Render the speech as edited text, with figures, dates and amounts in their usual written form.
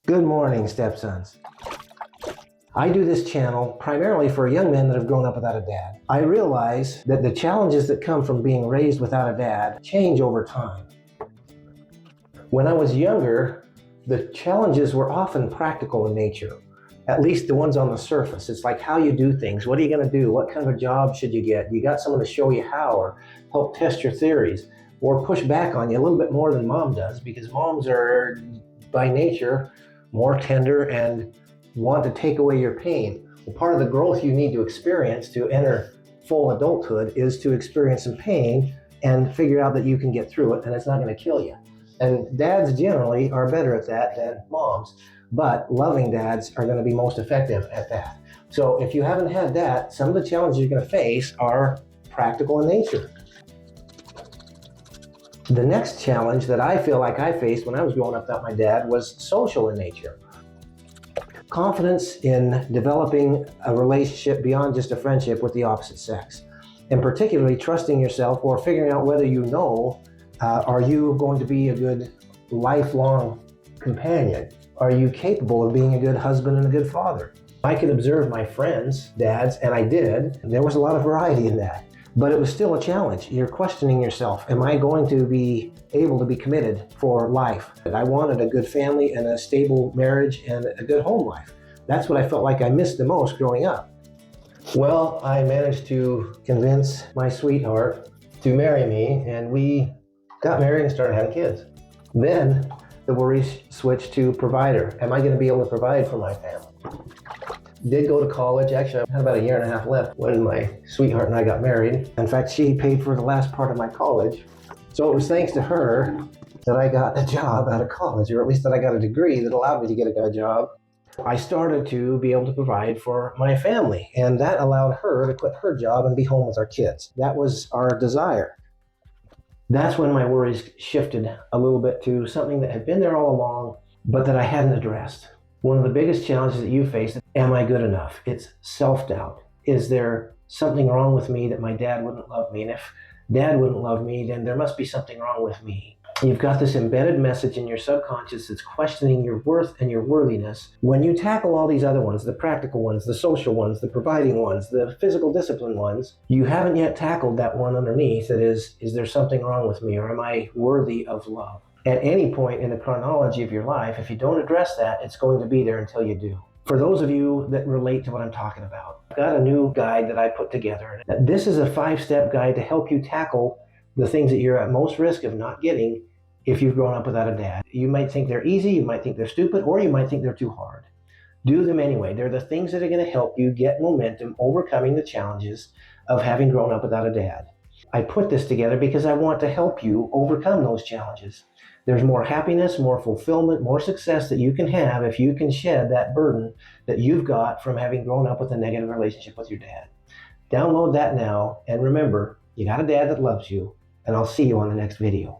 Good morning, stepsons. I do this channel primarily for young men that have grown up without a dad. I realize that the challenges that come from being raised without a dad change over time. When I was younger, the challenges were often practical in nature, at least the ones on the surface. It's like how you do things. What are you going to do? What kind of a job should you get? You got someone to show you how or help test your theories or push back on you a little bit more than mom does, because moms are by nature more tender and want to take away your pain. Well, part of the growth you need to experience to enter full adulthood is to experience some pain and figure out that you can get through it and it's not going to kill you. And dads generally are better at that than moms, but loving dads are going to be most effective at that. So if you haven't had that, some of the challenges you're going to face are practical in nature. The next challenge that I feel like I faced when I was growing up without my dad was social in nature. Confidence in developing a relationship beyond just a friendship with the opposite sex, and particularly trusting yourself or figuring out whether you know, are you going to be a good lifelong companion? Are you capable of being a good husband and a good father? I could observe my friends' dads, and I did. There was a lot of variety in that. But it was still a challenge. You're questioning yourself. Am I going to be able to be committed for life? I wanted a good family and a stable marriage and a good home life. That's what I felt like I missed the most growing up. Well, I managed to convince my sweetheart to marry me, and we got married and started having kids. Then the worries switched to provider. Am I going to be able to provide for my family? Did go to college. Actually, I had about a year and a half left when my sweetheart and I got married. In fact, she paid for the last part of my college. So it was thanks to her that I got a job out of college, or at least that I got a degree that allowed me to get a job. I started to be able to provide for my family, and that allowed her to quit her job and be home with our kids. That was our desire. That's when my worries shifted a little bit to something that had been there all along, but that I hadn't addressed. One of the biggest challenges that you face, am I good enough? It's self-doubt. Is there something wrong with me that my dad wouldn't love me? And if dad wouldn't love me, then there must be something wrong with me. You've got this embedded message in your subconscious that's questioning your worth and your worthiness. When you tackle all these other ones, the practical ones, the social ones, the providing ones, the physical discipline ones, you haven't yet tackled that one underneath that is there something wrong with me, or am I worthy of love? At any point in the chronology of your life, if you don't address that, it's going to be there until you do. For those of you that relate to what I'm talking about, I've got a new guide that I put together. This is a 5-step guide to help you tackle the things that you're at most risk of not getting if you've grown up without a dad. You might think they're easy, you might think they're stupid, or you might think they're too hard. Do them anyway. They're the things that are going to help you get momentum overcoming the challenges of having grown up without a dad. I put this together because I want to help you overcome those challenges. There's more happiness, more fulfillment, more success that you can have if you can shed that burden that you've got from having grown up with a negative relationship with your dad. Download that now, and remember, you got a dad that loves you, and I'll see you on the next video.